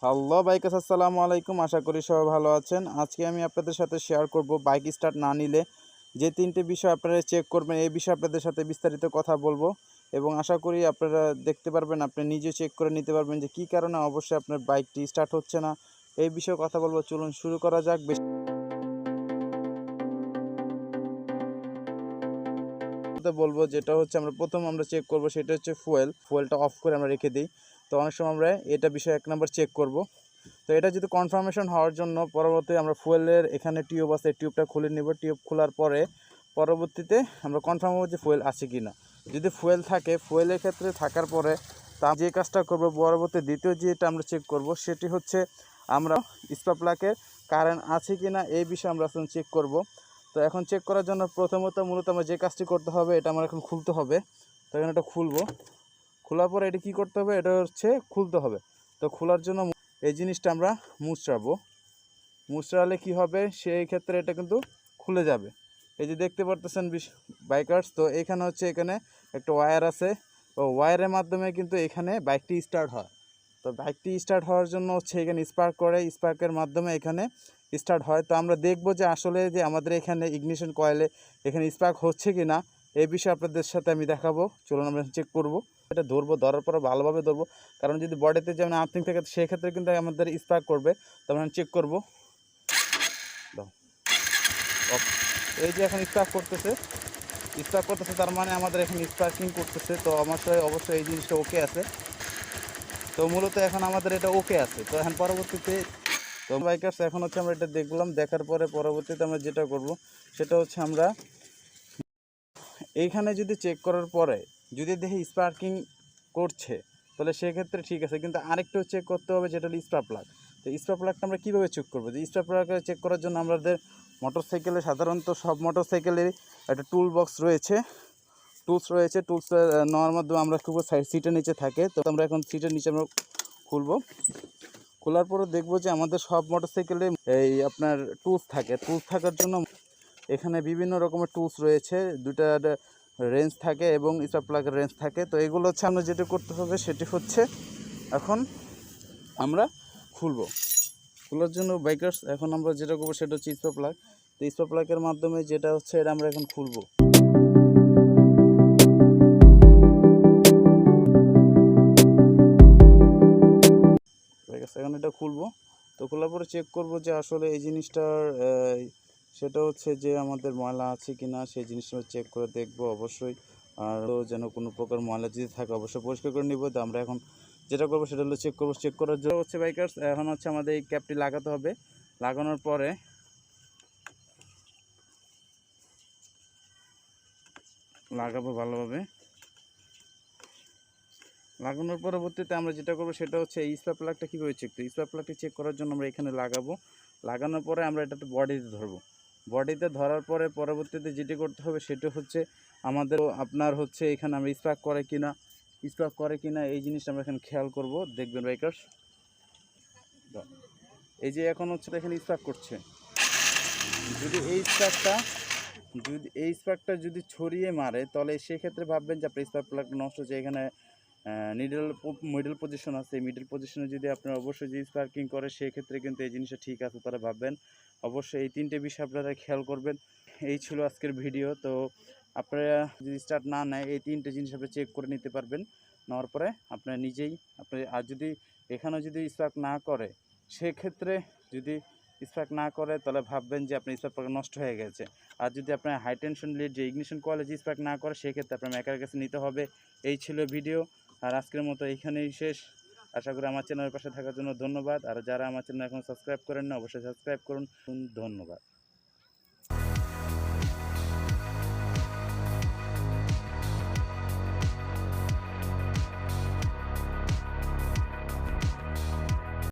Hello bikers, আসসালামু আলাইকুম। আশা করি সবাই ভালো আছেন। আজকে আমি আপনাদের সাথে শেয়ার করব বাইক স্টার্ট না নিলে যে তিনটে বিষয় আপনারা চেক করবেন, এই বিষয়ে আপনাদের সাথে বিস্তারিত কথা বলবো এবং আশা করি আপনারা দেখতে পারবেন, আপনি নিজে চেক করে নিতে পারবেন যে কী কারণে অবশ্যই আপনার বাইকটি স্টার্ট হচ্ছে না। এই বিষয়ে কথা বলবো, চলুন শুরু করা যাক। বলবো যেটা হচ্ছে আমরা চেক করব সেটা হচ্ছে ফুয়েলটা অফ করে আমরা রেখে দিই। তো অনেক সময় আমরা এটা বিষয়ে 1 নম্বর চেক করব। তো এটা যদি কনফার্মেশন হওয়ার জন্য পরবর্তী আমরা ফুয়েলের এখানে টিউব আছে, টিউবটা খুলে নেব। টিউব খোলার পরে পরবর্তীতে আমরা কনফার্ম হবো যে ফুয়েল আছে কি না। যদি ফুয়েল থাকে, ফুয়েলের ক্ষেত্রে থাকার পরে তা যে কাজটা করব, পরবর্তী দ্বিতীয় যেটা আমরা চেক করব সেটি হচ্ছে আমরা স্পার্ক প্লাগের কারেন্ট আছে কি না, এই বিষয়ে আমরা এখন চেক করব। তো এখন চেক করার জন্য মূলত আমরা যে কাজটি করতে হবে, এটা আমার এখন খুলতে হবে। তো এখানে এটা খুলবো। খোলার পরে এটা কী করতে হবে, এটা হচ্ছে খুলতে হবে। তো খোলার জন্য এই জিনিসটা আমরা মুচড়ালে কি হবে, সেই ক্ষেত্রে এটা কিন্তু খুলে যাবে। এই যে দেখতে পারতেছেন বাইকার্স, তো এখানে একটা ওয়্যার আছে। ও ওয়্যারের মাধ্যমে কিন্তু এখানে বাইকটি স্টার্ট হয়। তো বাইকটি স্টার্ট হওয়ার জন্য এখানে স্পার্ক করে, স্পার্কের মাধ্যমে এখানে স্টার্ট হয়। তো আমরা দেখব যে আসলে যে আমাদের এখানে ইগনিশন কয়েলে এখানে স্পার্ক হচ্ছে কি না, এই বিষয়ে আপনাদের সাথে আমি দেখাবো। চলুন আমরা চেক করব। এটা ধরার পরে ভালোভাবে ধরবো, কারণ যদি বডিতে যেমন আর্থিং থাকে সেক্ষেত্রে কিন্তু আমাদের স্পার্ক করবে। তো আমরা চেক করব। এই যে এখন স্পার্ক করতেছে, তার মানে আমাদের এখন স্পার্কিং করতেছে। তো আমার সাথে অবশ্যই এই জিনিসটা ওকে আছে। তো মূলত এখন আমাদের এটা ওকে আছে। তো এখন পরবর্তীতে তো বাইকার্স এখন আমরা এটা দেখলাম, দেখার পরে পরবর্তীতে আমরা যেটা করব সেটা হচ্ছে আমরা এইখানে যদি চেক করার পরে যদি দেখি স্পার্কিং করছে, তাহলে সেক্ষেত্রে ঠিক আছে। কিন্তু আরেকটু চেক করতে হবে, যেটা হলো স্পার্ক প্লাগ। তো স্পার্ক প্লাগটা আমরা কীভাবে চেক করবো? যে স্পার্ক প্লাগটা চেক করার জন্য আমাদের মোটরসাইকেলে সাধারণত সব মোটরসাইকেলেরই একটা টুলস রয়েছে। নেওয়ার মাধ্যমে আমরা খুব সিটের নিচে থাকে। তো আমরা এখন সিটের নিচে আমরা খুলবো। খোলার পরে দেখবো যে আমাদের সব মোটরসাইকেলে এই আপনার টুলস থাকার জন্য এখানে বিভিন্ন রকমের টুলস রয়েছে। দুটা রেঞ্জ থাকে এবং স্পার্ক প্লাগের রেঞ্জ থাকে। তো এগুলো আমরা যেটা করতে হবে সেটি হচ্ছে এখন আমরা খোলার জন্য বাইকার্স এখন আমরা যেটা করবো সেটা হচ্ছে স্পার্ক প্লাগ। তো স্পার্ক প্লাগের মাধ্যমে যেটা হচ্ছে এটা আমরা এখন খুলবো। এখন এটা খুলবো। তো খোলার পরে চেক করব যে আসলে এই জিনিসটার সেটা হচ্ছে যে আমাদের ময়লা আছে কি না, সেই জিনিসটা চেক করে দেখব অবশ্যই। আর যেন কোনো প্রকার ময়লা যদি থাকে অবশ্যই পরিষ্কার করে নিব। তো আমরা এখন যেটা করবো সেটা হলো চেক করার জন্য বাইকার্স এখন আমাদের এই ক্যাপটি লাগাতে হবে। লাগানোর পরে লাগাবো ভালোভাবে। লাগানোর পরবর্তীতে আমরা যেটা করবো সেটা হচ্ছে এই স্পার্ক প্লাগটা কীভাবে চেক করব। স্পার্ক প্লাগটি চেক করার জন্য আমরা এখানে লাগাবো। লাগানোর পরে আমরা এটাতে বডিতে ধরবো। বডিতে ধরার পরে পরবর্তীতে যেটি করতে হবে সেটা হচ্ছে আমাদের এখানে আমরা স্পার্ক করে কিনা এই জিনিসটা আমরা এখানে খেয়াল করব। দেখবেন বাইকার্স, এই যে এখন এখানে স্পার্ক করছে। যদি এই স্পার্কটা যদি ছড়িয়ে মারে, তাহলে সেক্ষেত্রে ভাববেন যে আপনার স্পার্ক প্লাগটা নষ্ট হচ্ছে। এখানে মিডল পজিশন আছে। এই মিডল পজিশনে যদি আপনারা অবশ্যই যে স্পার্কিং করে, সেক্ষেত্রে কিন্তু এই জিনিসটা ঠিক আছে তারা ভাববেন। অবশ্যই এই তিনটে বিষয় আপনারা খেয়াল করবেন। এই ছিল আজকের ভিডিও। তো আপনারা যদি স্টার্ট না নেয়, এই তিনটে জিনিস আপনি চেক করে নিতে পারবেন। নেওয়ার পরে আপনারা নিজেই আর যদি এখানেও যদি স্পার্ক না করে, সেক্ষেত্রে যদি স্পার্ক না করে তাহলে ভাববেন যে আপনার স্পার্ক প্লাগ নষ্ট হয়ে গেছে। আর যদি আপনার হাই টেনশন লিড যে ইগনিশন কয়েলে যে স্পার্ক না করে, সেক্ষেত্রে আপনার মেকারের কাছে নিতে হবে। এই ছিল ভিডিও। আর আজকের মতো এইখানেই শেষ। আশা করি আমার চ্যানেলের পাশে থাকার জন্য ধন্যবাদ। আর যারা আমার চ্যানেল এখন সাবস্ক্রাইব করেন না, অবশ্যই সাবস্ক্রাইব করুন। ধন্যবাদ।